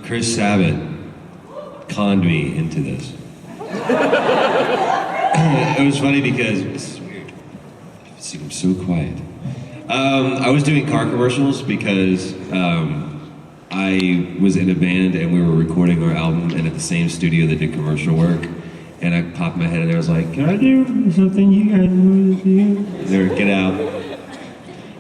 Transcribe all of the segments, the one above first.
Chris Sabat conned me into this. It was funny because, this is weird, it seems so quiet. I was doing car commercials because I was in a band and we were recording our album and at the same studio that did commercial work. And I popped my head in there, I was like, can I do something you guys want to do? They were, get out.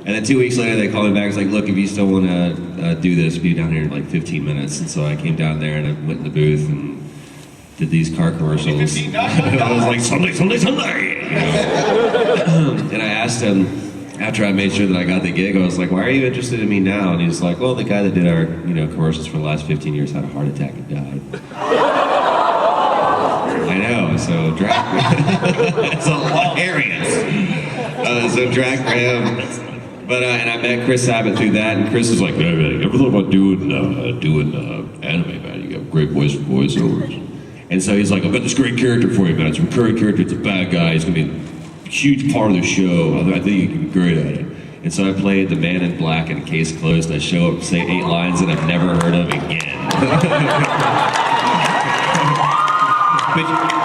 And then 2 weeks later they called me back, it's like, look, if you still want to do this, be down here in like 15 minutes. And so I came down there and I went in the booth and did these car commercials. I was like, Sunday, Sunday, Sunday! You know? And I asked him, after I made sure that I got the gig, I was like, why are you interested in me now? And he's like, well, the guy that did our commercials for the last 15 years had a heart attack and died. I know, so drag it's hilarious. So drag for him. But and I met Chris Sabat through that, and Chris was like, hey, man, ever thought about doing anime, man? You got great voice for voiceovers. And so he's like, I've got this great character for you, man. It's a recurring character, it's a bad guy, he's gonna be a huge part of the show. I think you can be great at it. And so I played the man in black in Case Closed. I show up, say 8 lines that I've never heard of again.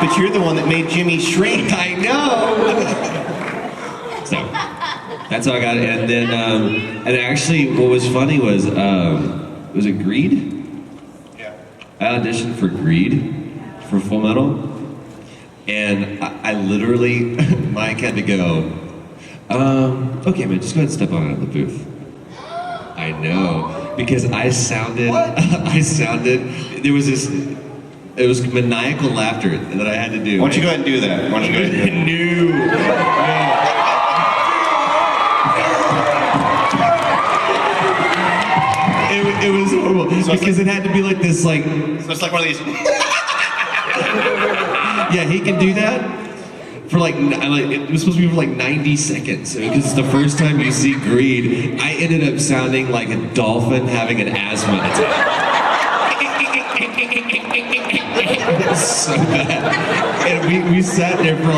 But you're the one that made Jimmy shrink. I know! So, that's how I got it. And then, and actually, what was funny was it Greed? Yeah. I auditioned for Greed, for Full Metal. And I literally, Mike had to go, okay, man, just go ahead and step on out of the booth. I know, because I sounded, there was this, it was maniacal laughter that I had to do. Why don't you go ahead and do that? Why don't you go ahead and do that? It was horrible, because it had to be like this, like... So it's like one of these... Yeah, he can do that for like it was supposed to be for like 90 seconds because it's the first time you see Greed. I ended up sounding like a dolphin having an asthma attack. It was so bad. And we sat there for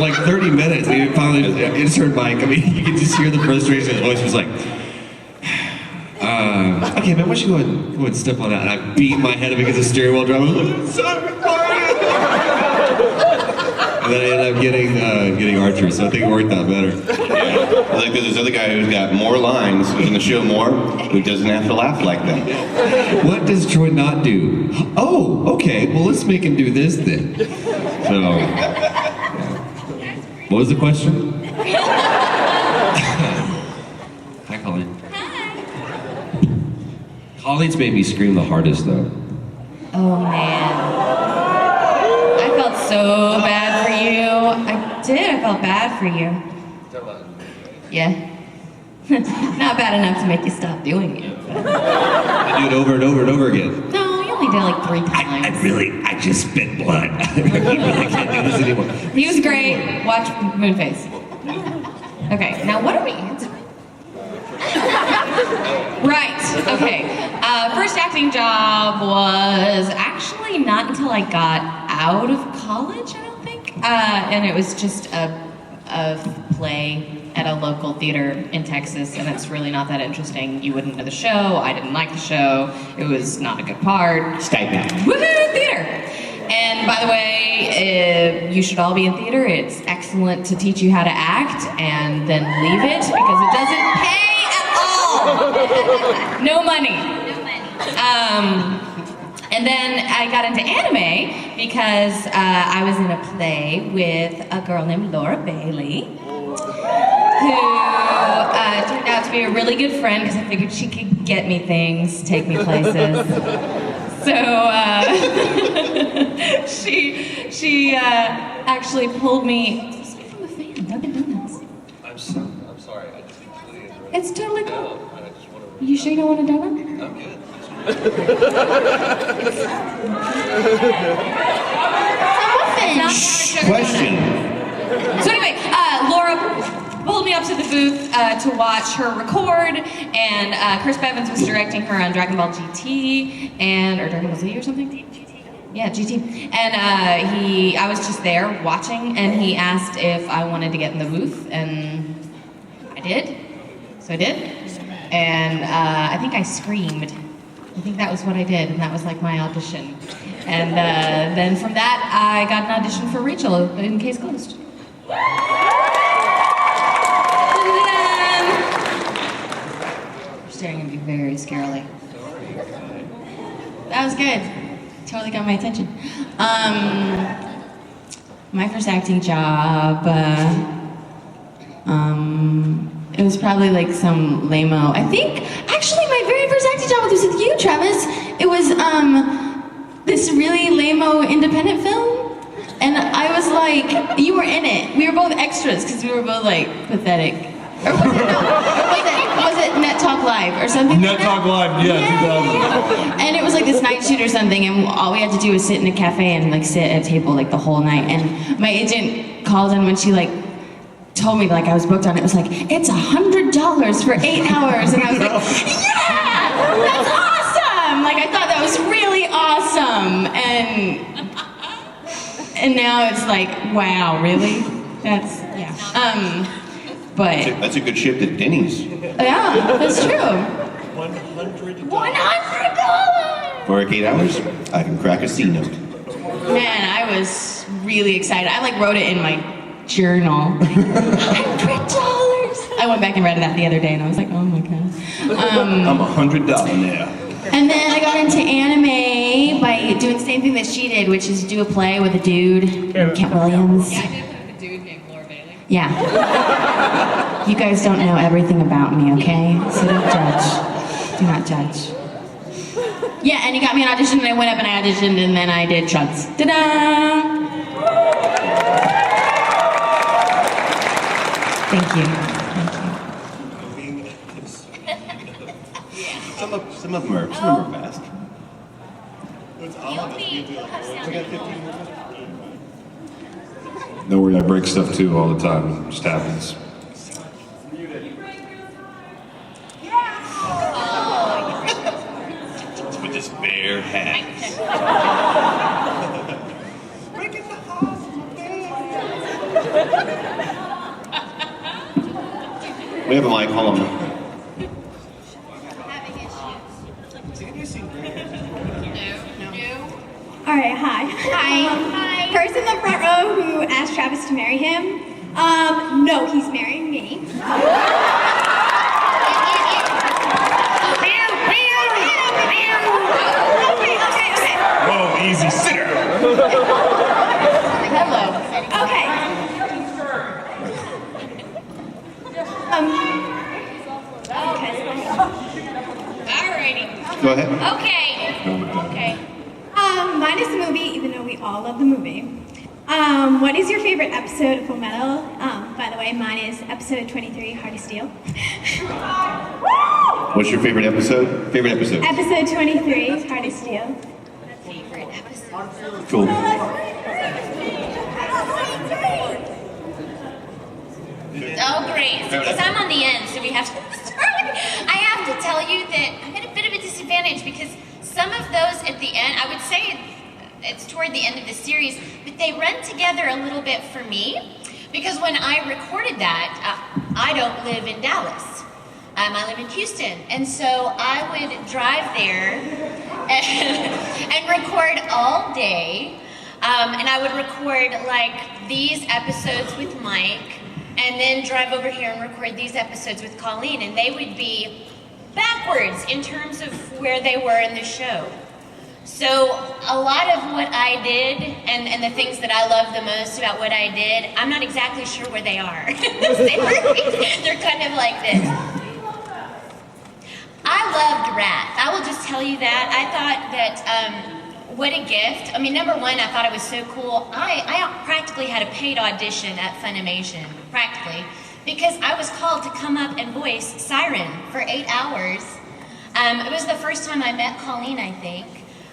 like 30 minutes and he finally just heard Mike. I mean, you could just hear the frustration. His voice was like, okay, man, why don't you go ahead and step on that? And I beat my head up against the steering wheel drum. I was like, I'm sorry. And then I ended up getting Archer, so I think it worked out better. Yeah. Like there's this other guy who's got more lines, who's in the show more, who doesn't have to laugh like that. What does Troy not do? Oh, okay, well let's make him do this then. So, what was the question? Hi, Colleen. Colleen's made me scream the hardest though. Oh man. I felt so bad for you. I did, I felt bad for you. Yeah. Not bad enough to make you stop doing it. I do it over and over and over again. No, you only did it like 3 times. I just spit blood. I really can't do this anymore. He was great. Watch Moonface. Okay, now what are we answering? Right, okay. First acting job was actually not until I got out of college, I don't think. And it was just a play at a local theater in Texas, and it's really not that interesting. You wouldn't know the show, I didn't like the show, it was not a good part. Skype now. Woohoo, theater! And by the way, you should all be in theater. It's excellent to teach you how to act and then leave it because it doesn't pay at all. No money. And then I got into anime because I was in a play with a girl named Laura Bailey, who turned out to be a really good friend because I figured she could get me things, take me places. So she actually pulled me. I'm a fan. Dunkin' Donuts. I'm sorry. I just completely interrupted. It's totally cool. No, I just want to. You sure you don't want a donut? I'm good. Question. So anyway, Laura pulled me up to the booth to watch her record, and Chris Bevins was directing her on Dragonball GT or Dragonball Z or something. Yeah, GT. And I was just there watching, and he asked if I wanted to get in the booth, and I did. So I did. and I think I screamed. I think that was what I did, and that was like my audition. And then from that, I got an audition for Rachel in Case Closed. You're staring at me very scarily. That was good. Totally got my attention. My first acting job, it was probably like some lame-o. I think, actually, my very first acting job was with you, Travis. It was this really lame-o independent film. And I was like, you were in it. We were both extras because we were both like pathetic. Or was it, no, was it Net Talk Live or something? Net Talk Live, yeah, 2000. And it was like this night shoot or something, and all we had to do was sit in a cafe and like sit at a table like the whole night. And my agent called in when she like told me like I was booked on it. It was like, it's $100 for 8 hours, and I was like, yeah, that's awesome! Like I thought that was really awesome, and now it's like, wow, really? That's yeah. But That's a good shift at Denny's. yeah, that's true. $100. For 8 hours, I can crack a C note. Man, I was really excited. I like wrote it in my journal. $100. I went back and read that the other day, and I was like, oh my god. I'm $100 now. And then I got into anime by doing the same thing that she did, which is do a play with a dude, Kent Williams. Yeah, I did with a dude named Laura Bailey. Yeah. You guys don't know everything about me, okay? So don't judge. Do not judge. Yeah, and he got me an audition, and I went up and I auditioned, and then I did Chuds. Ta-da! Thank you. Some of them are fast. Don't worry, I break stuff too all the time. It just happens. With this bare hat. We have a mic, hold on. All right, hi. Hi. Person in the front row who asked Travis to marry him. No, he's marrying me. Okay. Whoa, easy, sit down. Hello. Okay. Alrighty. Go ahead. Okay. Mine is the movie, even though we all love the movie. What is your favorite episode of Full Metal? By the way, mine is episode 23, Heart of Steel. What's your favorite episode? Favorite episode? Episode 23, Heart of Steel. Favorite episode. Cool. Oh, great. Because I'm on the end, so we have to start. I have to tell you that I'm at a bit of a disadvantage because some of those at the end, I would say it's toward the end of the series, but they run together a little bit for me because when I recorded that, I don't live in Dallas. I live in Houston, and so I would drive there and record all day, and I would record like these episodes with Mike, and then drive over here and record these episodes with Colleen, and they would be backwards in terms of where they were in the show. So a lot of what I did and the things that I love the most about what I did, I'm not exactly sure where they are. They're kind of like this. I loved Wrath. I will just tell you that. I thought that, what a gift. I mean, number one, I thought it was so cool. I practically had a paid audition at Funimation, practically, because I was called to come up and voice Siren for 8 hours. It was the first time I met Colleen, I think.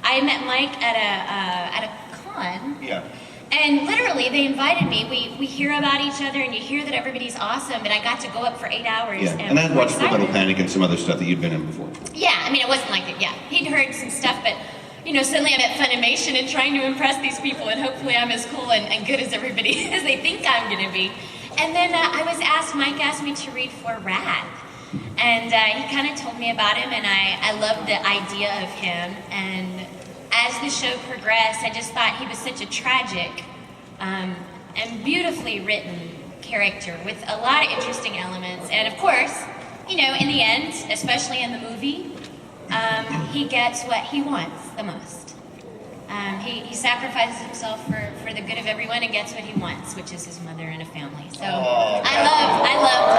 I met Mike at a con. Yeah. And literally, they invited me. We hear about each other, and you hear that everybody's awesome. And I got to go up for 8 hours. Yeah. And I'd watched Full Metal Panic and some other stuff that you'd been in before. Yeah, I mean, it wasn't like that. Yeah, he'd heard some stuff, but you know, suddenly I'm at Funimation and trying to impress these people, and hopefully I'm as cool and good as everybody as they think I'm gonna be. And then Mike asked me to read for Wrath. And he kind of told me about him, and I loved the idea of him. And as the show progressed, I just thought he was such a tragic and beautifully written character with a lot of interesting elements. And of course, you know, in the end, especially in the movie, he gets what he wants the most. He sacrifices himself for the good of everyone and gets what he wants, which is his mother and a family. So I loved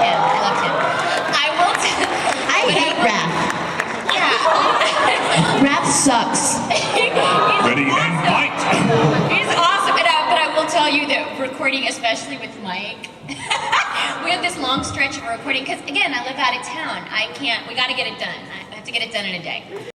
him. I hate Raph. Yeah. Raph sucks. Ready and fight! He's awesome. But I will tell you that recording, especially with Mike, we had this long stretch of recording because, again, I live out of town. We got to get it done. I have to get it done in a day.